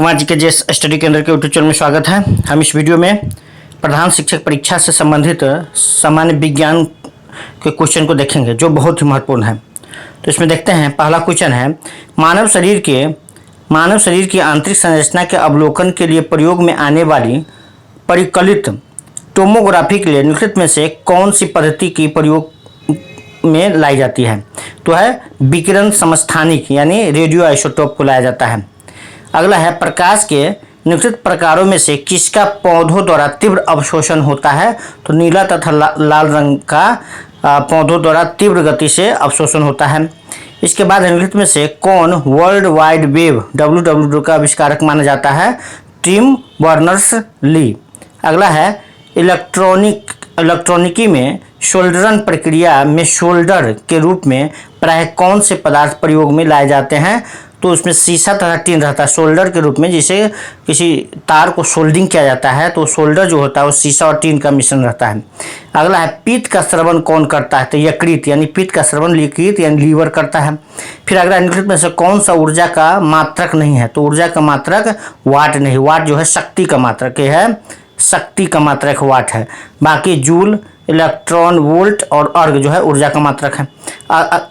कुमार जी के जेस स्टडी केंद्र के यूट्यूब चैनल में स्वागत है। हम इस वीडियो में प्रधान शिक्षक परीक्षा से संबंधित सामान्य विज्ञान के क्वेश्चन को देखेंगे जो बहुत ही महत्वपूर्ण है। तो इसमें देखते हैं, पहला क्वेश्चन है, मानव शरीर की आंतरिक संरचना के अवलोकन के लिए प्रयोग में आने वाली परिकलित टोमोग्राफी के लिए निम्नलिखित में से कौन सी पद्धति की प्रयोग में लाई जाती है? तो है विकिरण समस्थानिक यानी रेडियो आइसोटोप को लाया जाता है। अगला है, प्रकाश के निम्नलिखित प्रकारों में से किसका पौधों द्वारा तीव्र अवशोषण होता है? तो नीला तथा लाल रंग का पौधों द्वारा तीव्र गति से अवशोषण होता है। इसके बाद निम्नलिखित में से कौन वर्ल्ड वाइड वेब WWW का आविष्कारक माना जाता है? Tim Berners Lee. अगला है, इलेक्ट्रॉनिकी में सोल्डरन प्रक्रिया में सोल्डर के रूप में प्रायः कौन से पदार्थ प्रयोग में लाए जाते हैं? तो उसमें शीशा तथा टीन रहता है सोल्डर के रूप में, जिसे किसी तार को सोल्डिंग किया जाता है तो सोल्डर जो होता है वो शीशा और टीन का मिश्रण रहता है। अगला है, पित्त का श्रवण कौन करता है? तो यकृत यानी पित्त का श्रवण यकृत यानी लीवर करता है। फिर अगला, निम्नलिखित में से कौन सा ऊर्जा का मात्रक नहीं है? तो ऊर्जा का मात्रक वाट नहीं, वाट जो है शक्ति का मात्रक है, शक्ति का मात्रक वाट है। बाकी जूल, इलेक्ट्रॉन वोल्ट और अर्ग जो है ऊर्जा का मात्रक है।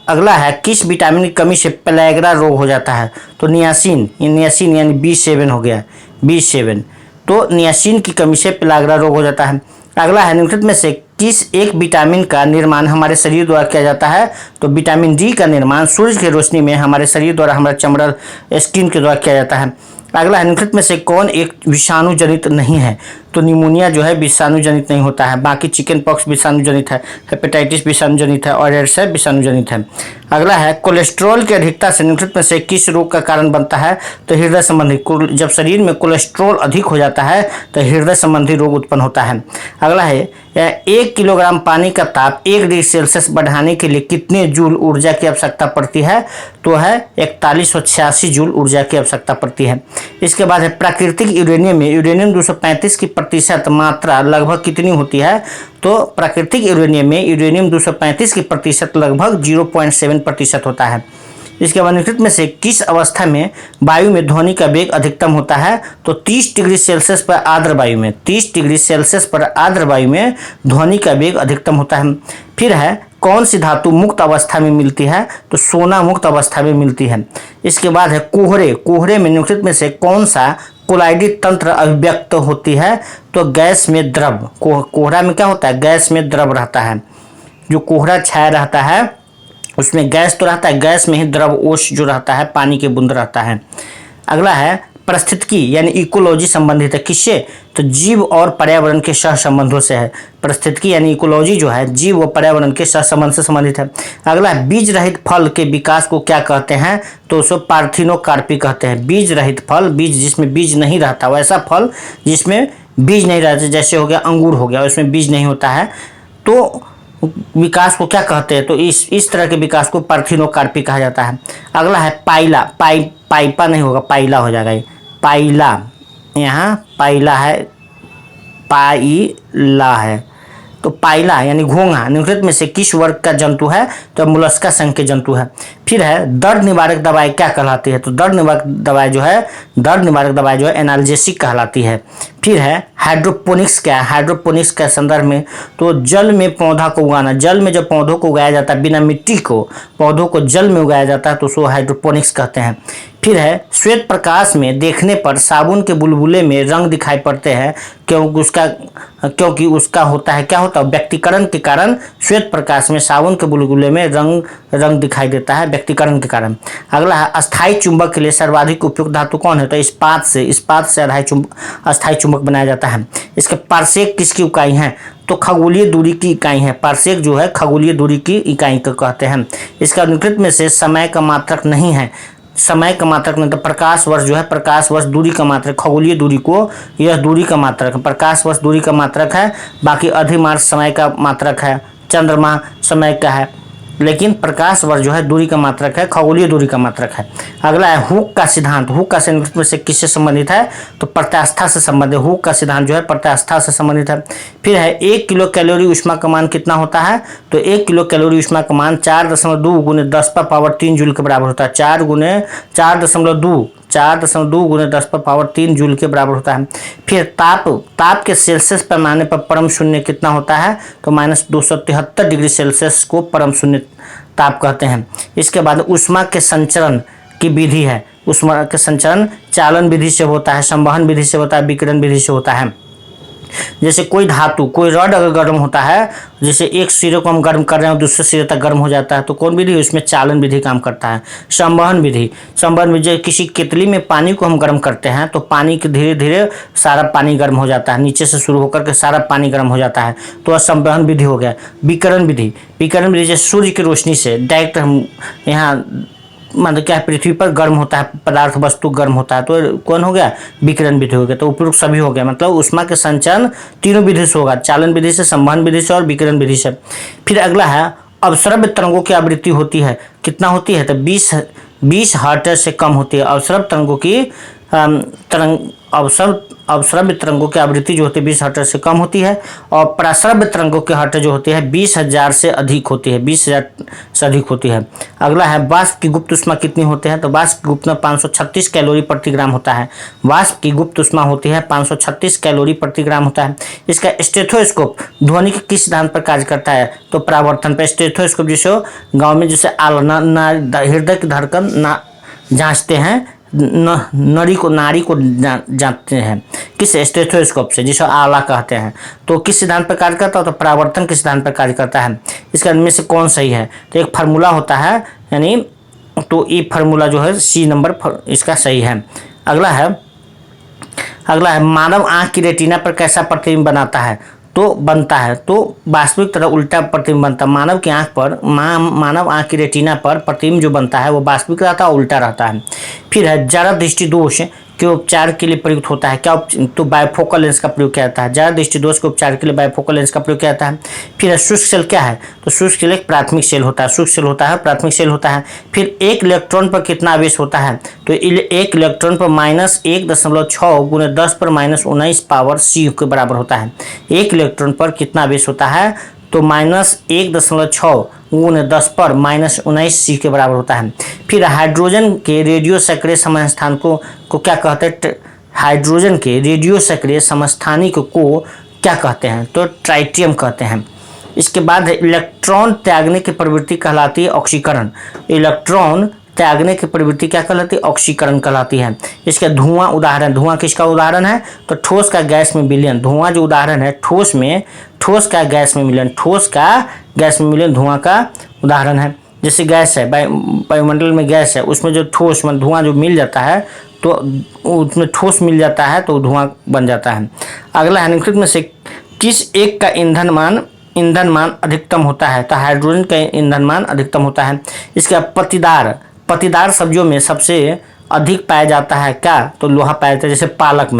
अगला है, किस विटामिन की कमी से पेलाग्रा रोग हो जाता है? तो नियासिन यानी B7 हो गया, B7। तो नियासिन की कमी से पेलाग्रा रोग हो जाता है। अगला है, निम्नलिखित में से किस एक विटामिन का निर्माण हमारे शरीर द्वारा किया जाता है? तो विटामिन डी का निर्माण सूर्य की रोशनी में हमारे शरीर द्वारा, हमारे चमड़ा स्किन के द्वारा किया जाता है। अगला है, निम्नलिखित में से कौन एक विषाणु जनित नहीं है? तो निमोनिया जो है विषाणु जनित नहीं होता है। बाकी चिकन पॉक्स विषाणु जनित है, हेपेटाइटिस विषाणु जनित है और एड्स विषाणु जनित है। अगला है, कोलेस्ट्रॉल की अधिकता से निम्नलिखित में से किस रोग का कारण बनता है? तो हृदय संबंधी, जब शरीर में कोलेस्ट्रॉल अधिक हो जाता है तो हृदय संबंधी रोग उत्पन्न होता है। अगला है, 1 किलोग्राम पानी का ताप 1 डिग्री सेल्सियस बढ़ाने के लिए कितने जूल ऊर्जा की आवश्यकता पड़ती है? तो है 4186 जूल ऊर्जा की आवश्यकता पड़ती है। इसके बाद है, प्राकृतिक यूरेनियम में यूरेनियम 235 की प्रतिशत मात्रा लगभग कितनी होती है? तो प्राकृतिक यूरेनियम में यूरेनियम 235 की प्रतिशत लगभग 0.7% होता है। इसके बाद निम्नलिखित में से किस अवस्था में वायु में ध्वनि का वेग अधिकतम होता है? तो 30 डिग्री सेल्सियस पर आर्द्र वायु में, 30 डिग्री सेल्सियस पर आर्द्र वायु में ध्वनि का वेग अधिकतम होता है। फिर है, कौन सी धातु मुक्त अवस्था में मिलती है? तो सोना मुक्त अवस्था में मिलती है। इसके बाद है, कोहरे में निम्नलिखित में से कौन सा कोलाइडी तंत्र अभिव्यक्त होती है? तो गैस में द्रव, कोहरा में क्या होता है? गैस में द्रव रहता है। जो कोहरा छाया रहता है उसमें गैस तो रहता है, गैस में ही द्रव ओश जो रहता है, पानी के बूंद रहता है। अगला है, पारिस्थितिकी यानी इकोलॉजी संबंधित है किससे? तो जीव और पर्यावरण के सह संबंधों से है। पारिस्थितिकी यानी इकोलॉजी जो है जीव व पर्यावरण के सह संबंध से संबंधित है। अगला है, बीज रहित फल के विकास को क्या कहते हैं? तो उसको पार्थिनोकार्पी कहते हैं। बीज रहित फल, बीज जिसमें बीज नहीं रहता, वैसा फल जिसमें बीज नहीं रहता, जैसे हो गया अंगूर हो गया, उसमें बीज नहीं होता है, तो विकास को क्या कहते हैं? तो इस तरह के विकास को पार्थिनोकार्पी कहा जाता है। अगला है, पाइला, पाइपा नहीं होगा, पाइला हो जाएगा ये, पाइला, यहाँ पाइला है, पाइला है। तो पाइला यानी घोंघा निम्नलिखित में से किस वर्ग का जंतु है? तो मोलस्का संघ के जंतु है। फिर है, दर्द निवारक दवाई क्या कहलाती है? तो दर्द निवारक दवाई जो है एनाल्जेसिक कहलाती है। फिर है, हाइड्रोपोनिक्स क्या है? हाइड्रोपोनिक्स के संदर्भ में तो जल में पौधा को उगाना, जल में जब पौधों को उगाया जाता है, बिना मिट्टी को पौधों को जल में उगाया जाता है तो उसको हाइड्रोपोनिक्स कहते हैं। फिर है, श्वेत प्रकाश में देखने पर साबुन के बुलबुले में रंग दिखाई पड़ते हैं क्योंकि उसका होता है, क्या होता है? व्यक्तीकरण के कारण श्वेत प्रकाश में साबुन के बुलबुले में रंग दिखाई देता है, व्यक्तीकरण के कारण। अगला है, अस्थायी चुंबक के लिए सर्वाधिक उपयुक्त धातु कौन है? तो इस्पात से अस्थायी चुंबक बनाया जाता है। इसके पारसेक किसकी इकाई है? तो खगोलीय दूरी की इकाई है। पारसेक जो है खगोलीय दूरी की इकाई को कहते हैं। इसका निम्नलिखित में से समय का मात्रक नहीं है, समय का मात्रक नहीं, तो प्रकाश वर्ष जो है, प्रकाश वर्ष दूरी का मात्रक, खगोलीय दूरी को यह दूरी का मात्रक है, प्रकाश वर्ष दूरी का मात्रक है। बाकी अधिमार्स समय का मात्रक है, चंद्रमा समय का है, लेकिन प्रकाश वर्ष जो है दूरी का मात्रक है, खगोलीय दूरी का मात्रक है। अगला है, हुक का सिद्धांत, हुक का सिद्धांत में से किससे संबंधित है? तो प्रत्यास्था से संबंधित, हुक का सिद्धांत जो है प्रत्यास्था से संबंधित है। फिर है, 1 किलो कैलोरी ऊष्मा का मान कितना होता है? तो 1 किलो कैलोरी ऊष्मा का मान 4.2 × 10⁻³ जूल के बराबर होता है। 4 × 4.2 4.2 गुने 10⁻³ जूल के बराबर होता है। फिर ताप के सेल्सियस पैमाने पर परम शून्य कितना होता है, तो -273 डिग्री सेल्सियस को परम शून्य ताप कहते हैं। इसके बाद ऊष्मा के संचरण की विधि है। ऊष्मा के संचरण चालन विधि से होता है, संवहन विधि से होता है, विकिरण विधि से होता है। जैसे कोई धातु, कोई रॉड अगर गर्म होता है, जैसे एक सिरे को हम गर्म कर रहे हैं और दूसरे सिरे तक गर्म हो जाता है, तो कौन विधि, उसमें चालन विधि काम करता है। संवहन विधि, किसी केतली में पानी को हम गर्म करते हैं तो पानी के धीरे धीरे सारा पानी गर्म हो जाता है, नीचे से शुरू होकर के सारा पानी गर्म हो जाता है, तो वह संवहन विधि हो गया। विकिरण विधि, जैसे सूर्य की रोशनी से डायरेक्ट हम यहाँ मतलब क्या है, पृथ्वी पर गर्म होता है पदार्थ, वस्तु गर्म होता है, तो कौन हो गया, विकिरण विधि हो गया। तो उपयुक्त सभी हो गया, मतलब ऊष्मा के संचरण तीनों विधि से होगा, चालन विधि से, संवहन विधि से और विकिरण विधि से। फिर अगला है अवस्रव्य तरंगों की आवृत्ति होती है, कितना होती है, तो 20 हर्ट्ज से कम होती है। अवस्रव तरंगों की अवस्रव्य तरंगों की आवृत्ति जो होती है 20 हर्ट्ज से कम होती है, और प्रस्रव्य तरंगों की हर्ट्ज जो होती है 20,000 से अधिक होती है, 20,000 से अधिक होती है। अगला है वाष्प की गुप्त ऊष्मा कितनी होती है, तो वाष्प की गुप्त ऊष्मा 536 कैलोरी प्रति ग्राम होता है। वाष्प की गुप्त ऊष्मा होती है 536 कैलोरी प्रति ग्राम होता है। इसका स्टेथोस्कोप ध्वनि के किस सिद्धांत पर कार्य करता है, तो परावर्तन पर। स्टेथोस्कोप जैसे गाँव में जैसे हृदय की धड़कन जांचते हैं, नाड़ी को जांचते हैं, किस स्टेथोस्कोप से, जिसे आला कहते हैं। तो किस सिद्धांत पर कार्य करता है, तो परावर्तन के सिद्धांत पर कार्य करता है। इसका इनमें से कौन सही है, तो एक फार्मूला होता है, यानी तो ये फार्मूला जो है सी नंबर इसका सही है। अगला है मानव आंख की रेटिना पर कैसा प्रतिबिंब बनता है, तो वास्तविक तरह उल्टा प्रतिबिंब बनता है। मानव की आंख पर मानव आंख की रेटिना पर प्रतिबिंब जो बनता है वो वास्तविक रहता है, उल्टा रहता है। फिर है जरा दृष्टि दोष के उपचार के लिए प्रयुक्त होता है, क्या, तो बायफोकल लेंस का प्रयोग किया जाता है। जरा दृष्टि दोष के उपचार के लिए बायफोकल लेंस का प्रयोग किया जाता है। फिर शुष्क सेल क्या है, तो शुष्क सेल एक प्राथमिक सेल होता है, शुष्क सेल होता है, प्राथमिक सेल होता है। फिर एक इलेक्ट्रॉन पर कितना आवेश होता है, तो एक इलेक्ट्रॉन पर -1.6 गुने 10⁻19 पावर C के बराबर होता है। एक इलेक्ट्रॉन पर कितना आवेश होता है, तो -1.6 गुने 10⁻19 C के बराबर होता है। फिर हाइड्रोजन के रेडियो सक्रिय समस्थानिक को क्या कहते हैं, हाइड्रोजन के रेडियो सक्रिय समस्थानिक को क्या कहते हैं, तो ट्राइटियम कहते हैं। इसके बाद इलेक्ट्रॉन त्यागने की प्रवृत्ति कहलाती है ऑक्सीकरण। इलेक्ट्रॉन त्यागने की प्रवृत्ति क्या कहलाती है, ऑक्सीकरण कहलाती है। इसका धुआं उदाहरण, धुआं किसका उदाहरण है, तो ठोस का गैस में विलयन। धुआं जो उदाहरण है ठोस का गैस में मिलन धुआं का उदाहरण है। जैसे गैस है, वायुमंडल में गैस है, उसमें जो ठोस धुआं जो मिल जाता है, तो उसमें ठोस मिल जाता है तो धुआं बन जाता है। अगला है निम्नलिखित में से किस एक का ईंधन मान अधिकतम होता है, तो हाइड्रोजन का ईंधन मान अधिकतम होता है। इसका पतिदार सब्जियों में सबसे अधिक पाया जाता है क्या, तो लोहा पाया जाता है। जैसे पालक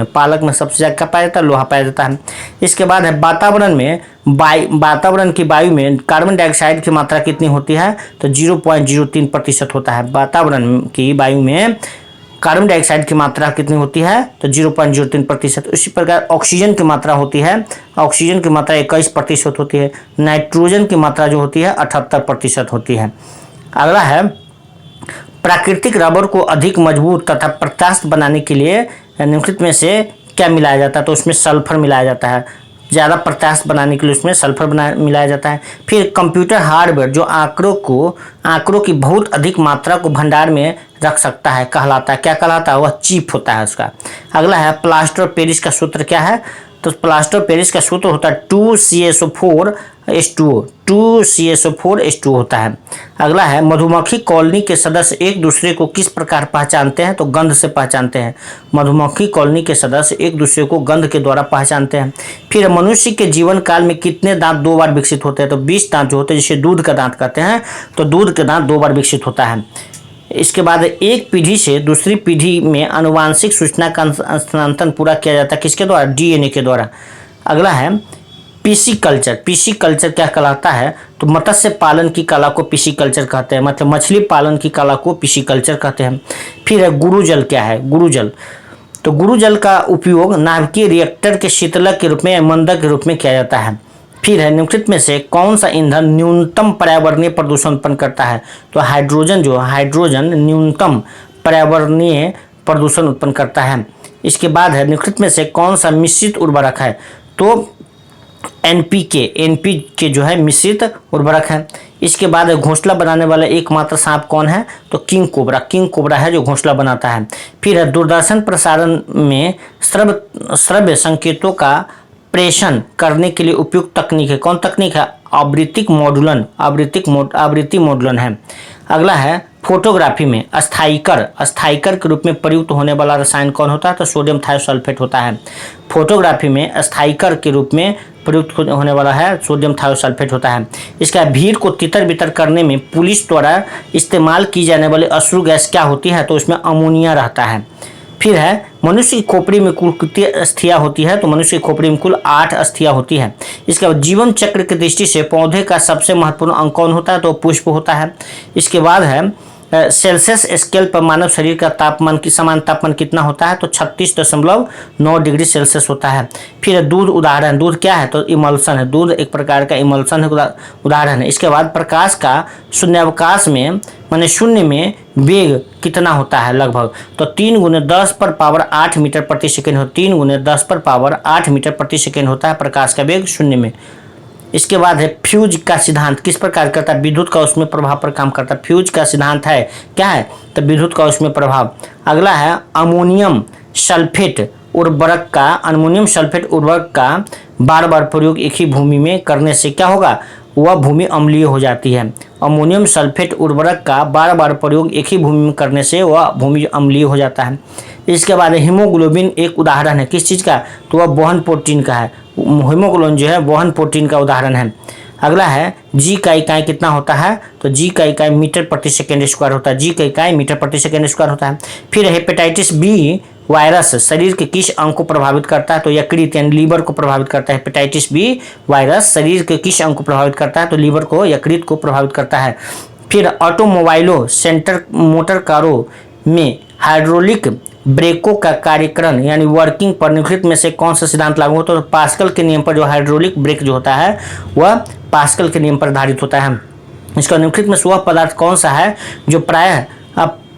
में सबसे ज़्यादा क्या पाया जाता है, लोहा पाया जाता है। इसके बाद है वातावरण की वायु में कार्बन डाइऑक्साइड की मात्रा कितनी होती है, तो 0.03% होता है। वातावरण की वायु में कार्बन डाइऑक्साइड की मात्रा कितनी होती है, तो 0.03%। इसी प्रकार ऑक्सीजन की मात्रा होती है, ऑक्सीजन की मात्रा 21% होती है। नाइट्रोजन की मात्रा जो होती है 78% होती है। अगला है प्राकृतिक रबर को अधिक मजबूत तथा प्रत्यास्थ बनाने के लिए निम्नलिखित में से क्या मिलाया जाता है, तो उसमें सल्फर मिलाया जाता है। ज़्यादा प्रत्यास्थ बनाने के लिए उसमें सल्फर मिलाया जाता है। फिर कंप्यूटर हार्डवेयर जो आंकड़ों की बहुत अधिक मात्रा को भंडार में रख सकता है कहलाता है, क्या कहलाता है, वह चिप होता है उसका। अगला है प्लास्टर ऑफ पेरिस का सूत्र क्या है, तो प्लास्टर ऑफ पेरिस का सूत्र होता है 2CSO4H2O होता है। अगला है मधुमक्खी कॉलोनी के सदस्य एक दूसरे को किस प्रकार पहचानते हैं, तो गंध से पहचानते हैं। मधुमक्खी कॉलोनी के सदस्य एक दूसरे को गंध के द्वारा पहचानते हैं। फिर मनुष्य के जीवन काल में कितने दांत 2 बार विकसित होते हैं, तो 20 दांत जो होते हैं, जिसे दूध का दांत कहते हैं, तो दूध के दांत 2 बार विकसित होता है। इसके बाद एक पीढ़ी से दूसरी पीढ़ी में आनुवांशिक सूचना का स्थानांतरण पूरा किया जाता है, किसके द्वारा, DNA के द्वारा। अगला है पिसिकल्चर क्या कहलाता है, तो मत्स्य पालन की कला को पिसिकल्चर कहते हैं, मतलब मछली पालन की कला को पिसिकल्चर कहते हैं। फिर है गुरुजल क्या है, तो गुरुजल का उपयोग नाभिकीय रिएक्टर के शीतलक के रूप में या मंदक के रूप में किया जाता है। फिर है निम्नलिखित में से कौन सा ईंधन न्यूनतम पर्यावरणीय प्रदूषण उत्पन्न करता है, तो हाइड्रोजन न्यूनतम पर्यावरणीय प्रदूषण उत्पन्न करता है। इसके बाद है निम्नलिखित में से कौन सा मिश्रित उर्वरक है, तो एनपीके जो है मिश्रित उर्वरक है। इसके बाद घोंसला बनाने वाला एकमात्र सांप कौन है, तो किंग कोबरा है जो घोंसला बनाता है। फिर है दूरदर्शन प्रसारण में श्रव्य संकेतों का प्रेषण करने के लिए उपयुक्त तकनीक है, कौन तकनीक है, आवृत्ति मॉड्यूलन है। अगला है फोटोग्राफी में अस्थायीकर के रूप में प्रयुक्त होने वाला रसायन कौन होता है, तो सोडियम थायोसल्फेट होता है। फोटोग्राफी में अस्थायीकर के रूप में प्रयुक्त होने वाला है सोडियम थायोसल्फेट होता है। इसका भीड़ को तितर बितर करने में पुलिस द्वारा इस्तेमाल की जाने वाली अश्रु गैस क्या होती है, तो उसमें अमोनिया रहता है। फिर है मनुष्य की खोपड़ी में कुल कितनी अस्थियां होती है, तो मनुष्य की खोपड़ी में कुल 8 अस्थियां होती है। इसके बाद जीवन चक्र की दृष्टि से पौधे का सबसे महत्वपूर्ण अंग कौन होता है, तो पुष्प होता है। इसके बाद है सेल्सियस स्केल पर मानव शरीर का तापमान की समान तापमान कितना होता है, तो 36.9 डिग्री सेल्सियस होता है। फिर दूध उदाहरण, दूध क्या है, तो इमल्सन है, दूध एक प्रकार का इमल्सन है, उदाहरण है। इसके बाद प्रकाश का शून्यावकाश में माने शून्य में वेग कितना होता है लगभग, तो 3 × 10⁸ मीटर प्रति सेकेंड हो, 3 × 10⁸ मीटर प्रति सेकेंड होता है प्रकाश का वेग शून्य में। इसके बाद है फ्यूज का सिद्धांत किस प्रकार करता है, विद्युत का उसमें प्रभाव पर काम करता है। फ्यूज का सिद्धांत है क्या है, तो विद्युत का उसमें प्रभाव। अगला है अमोनियम सल्फेट उर्वरक का बार बार प्रयोग एक ही भूमि में करने से क्या होगा, वह भूमि अम्लीय हो जाती है। अमोनियम सल्फेट उर्वरक का बार बार प्रयोग एक ही भूमि में करने से वह भूमि अम्लीय हो जाता है। इसके बाद हीमोग्लोबिन एक उदाहरण है किस चीज़ का, तो वह वहन प्रोटीन का है। हीमोग्लोबिन जो है वहन प्रोटीन का उदाहरण है। अगला है जी का इकाई कितना होता है, तो जी का इकाई मीटर प्रति सेकेंड स्क्वायर होता है, जी का इकाई मीटर प्रति सेकेंड स्क्वायर होता है। फिर हेपेटाइटिस बी वायरस शरीर के किस अंग को प्रभावित करता है, तो यकृत यानी लीवर को प्रभावित करता है। हेपेटाइटिस बी वायरस शरीर के किस अंग को प्रभावित करता है, तो लीवर को यकृत को प्रभावित करता है। फिर ऑटोमोबाइलों सेंटर मोटर कारों में हाइड्रोलिक ब्रेकों का कार्यकरण यानी वर्किंग पर निम्नलिखित में से कौन सा सिद्धांत लागू होता है, तो पास्कल के नियम पर जो हाइड्रोलिक ब्रेक जो होता है वह पास्कल के नियम पर आधारित होता है। इसका निम्नलिखित में से वह पदार्थ कौन सा है जो प्रायः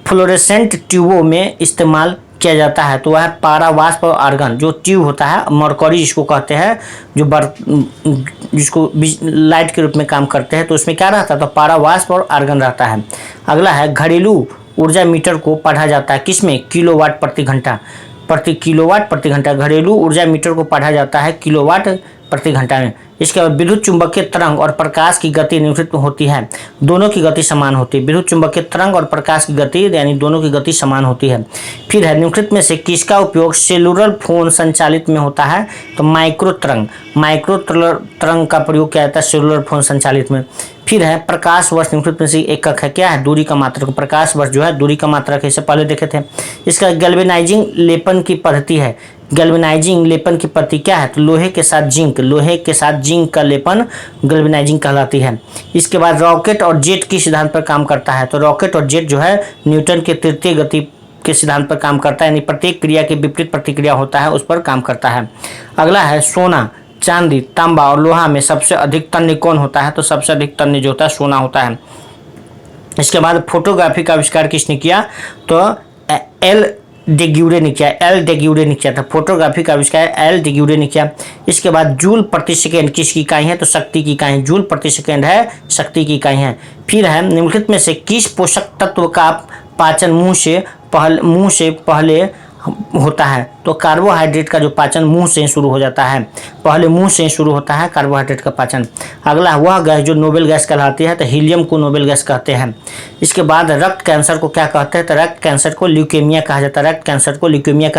फ्लोरेसेंट ट्यूबों में इस्तेमाल किया जाता है, तो वह पारावास्प और आर्गन। जो ट्यूब होता है मरकरी जिसको कहते हैं, जिसको लाइट के रूप में काम करते हैं, तो उसमें क्या रहता है, तो पारावास्प और आर्गन रहता है। अगला है घरेलू ऊर्जा मीटर को पढ़ा जाता है किसमें, किलोवाट प्रति घंटा। घरेलू ऊर्जा मीटर को पढ़ा जाता है किलोवाट प्रति घंटा में। इसके बाद विद्युत चुंबकीय तरंग और प्रकाश की गति निम्नलिखित होती है, दोनों की गति समान होती है। विद्युत चुंबकीय तरंग और प्रकाश की गति यानी दोनों की गति समान होती है। फिर है निम्नलिखित में से किसका उपयोग सेलुलर फोन संचालित में होता है, तो माइक्रो तरंग का प्रयोग किया जाता है सेलुलर फोन संचालित में। फिर है प्रकाश वर्ष निम्नलिखित में से एकक है क्या है, दूरी का मात्रक। प्रकाश वर्ष जो है दूरी का मात्रक है, इससे पहले देखे थे। इसका गैल्वेनाइजिंग लेपन की पद्धति है, गैल्वेनाइजिंग लेपन की पद्धति क्या है, तो लोहे के साथ जिंक का लेपन गैल्वेनाइजिंग कहलाती है। इसके बाद रॉकेट और जेट की सिद्धांत पर काम करता है, तो रॉकेट और जेट जो है न्यूटन के तृतीय गति के सिद्धांत पर काम करता है, यानी प्रत्येक क्रिया के विपरीत प्रतिक्रिया होता है उस पर काम करता है। अगला है सोना, चांदी, तांबा और लोहा में सबसे अधिक तन्य कौन होता है, तो सबसे अधिक तन्य जो होता है सोना होता है। इसके बाद फोटोग्राफी का आविष्कार किसने किया, तो एल डेग्यूरे ने किया था। फोटोग्राफी का आविष्कार एल डेग्यूरे ने किया। इसके बाद जूल प्रति सेकेंड किसकी इकाई है, तो शक्ति की इकाई। जूल प्रति सेकेंड है शक्ति की इकाई है। फिर है निम्नलिखित में से किस पोषक तत्व का पाचन मुंह से पहले होता है, तो कार्बोहाइड्रेट का जो पाचन मुंह से शुरू हो जाता है, पहले मुंह से शुरू होता है कार्बोहाइड्रेट का पाचन। अगला वह गैस जो नोबेल गैस कहलाती है, तो हीलियम को नोबेल गैस कहते हैं। इसके बाद रक्त कैंसर को क्या कहते हैं, तो रक्त कैंसर को ल्यूकेमिया कहा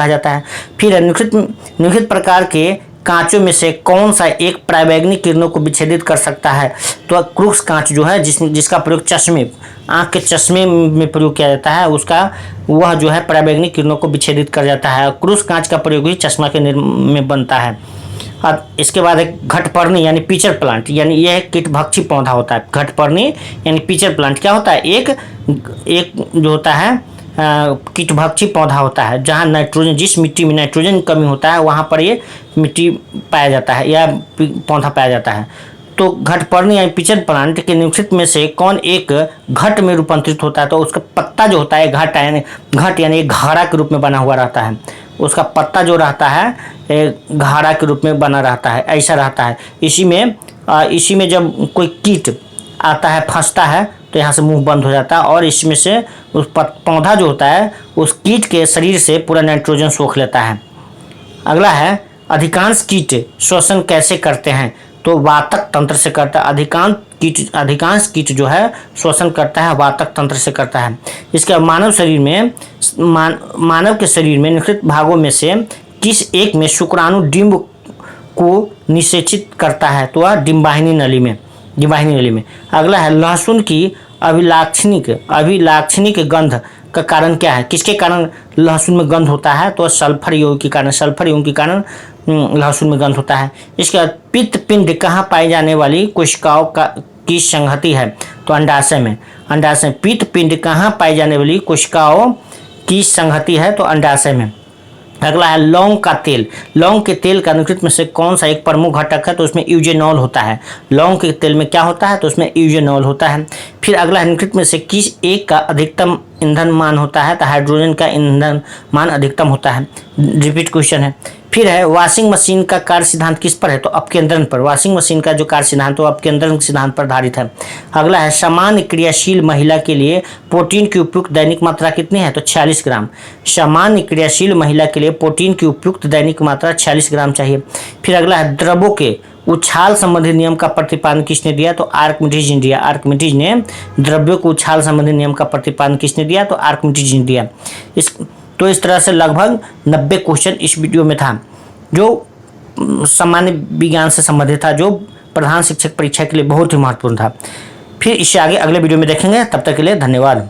जाता है। फिर निम्नलिखित प्रकार के कांचों में से कौन सा एक पराबैंगनी किरणों को विच्छेदित कर सकता है, तो क्रूक्स कांच जो है जिसका प्रयोग आँख के चश्मे में प्रयोग किया जाता है, वह जो है पराबैंगनी किरणों को विच्छेदित कर जाता है। क्रूक्स कांच का प्रयोग ही चश्मा के में बनता है। अब इसके बाद एक घटपर्णी यानी पिचर प्लांट, यानी यह कीटभक्षी पौधा होता है। घटपर्णी यानी पिचर प्लांट क्या होता है, एक जो होता है कीटभक्षी पौधा होता है, जहाँ नाइट्रोजन, जिस मिट्टी में नाइट्रोजन कमी होता है वहाँ पर ये मिट्टी पाया जाता है या पौधा पाया जाता है। तो घटपर्णी यानी पिचन प्लांट के निम्नलिखित में से कौन एक घट में रूपांतरित होता है? तो उसका पत्ता जो होता है घट यानी एक घड़ा के रूप में बना हुआ रहता है। उसका पत्ता जो रहता है एक घड़ा के रूप में बना रहता है, ऐसा रहता है। इसी में जब कोई कीट आता है, फंसता है, तो यहाँ से मुंह बंद हो जाता है और इसमें से उस पौधा जो होता है उस कीट के शरीर से पूरा नाइट्रोजन सोख लेता है। अगला है अधिकांश कीट श्वसन कैसे करते हैं? तो वातक तंत्र से करता है। अधिकांश कीट जो है श्वसन करता है वातक तंत्र से करता है। इसके मानव के शरीर में निम्नलिखित भागों में से किस एक में शुक्राणु डिंब को निषेचित करता है? तो वह डिंबाहिनी नली में। अगला है लहसुन की अभिलाक्षणिक गंध का कारण क्या है? किसके कारण लहसुन में गंध होता है? तो सल्फर यौगिक के कारण लहसुन में गंध होता है। इसके बाद पित्त पिंड कहाँ पाई जाने वाली कोशिकाओं की संहति है? तो अंडाशय में। पित्त पिंड कहाँ पाई जाने वाली कोशिकाओं की संहति है? तो अंडाशय में। अगला है लौंग का तेल। लौंग के तेल का निम्नलिखित में से कौन सा एक प्रमुख घटक है? तो उसमें यूजेनॉल होता है। लौंग के तेल में क्या होता है? तो उसमें यूजेनॉल होता है। फिर अगला है निम्नलिखित में से किस एक का अधिकतम ईंधन मान होता है? तो हाइड्रोजन का ईंधन मान अधिकतम होता है। रिपीट क्वेश्चन है। फिर है वॉशिंग मशीन का कार्य सिद्धांत किस पर है? तो अपकेंद्रण पर। वॉशिंग मशीन का जो कार्य सिद्धांत है वो अपकेंद्रण सिद्धांत पर आधारित है। अगला है सामान्य क्रियाशील महिला के लिए प्रोटीन की उपयुक्त दैनिक मात्रा कितनी है? तो 46 ग्राम। सामान्य क्रियाशील महिला के लिए प्रोटीन की उपयुक्त दैनिक मात्रा 46 ग्राम चाहिए। फिर अगला है द्रवों के उछाल संबंधी नियम का प्रतिपादन किसने दिया? तो आर्किमिडीज ने दिया। आर्किमिडीज ने द्रव्यों के उछाल संबंधी नियम का प्रतिपादन किसने दिया? तो आर्किमिडीज ने दिया। इस तरह से लगभग 90 क्वेश्चन इस वीडियो में था जो सामान्य विज्ञान से संबंधित था, जो प्रधान शिक्षक परीक्षा के लिए बहुत ही महत्वपूर्ण था। फिर इससे आगे अगले वीडियो में देखेंगे। तब तक के लिए धन्यवाद।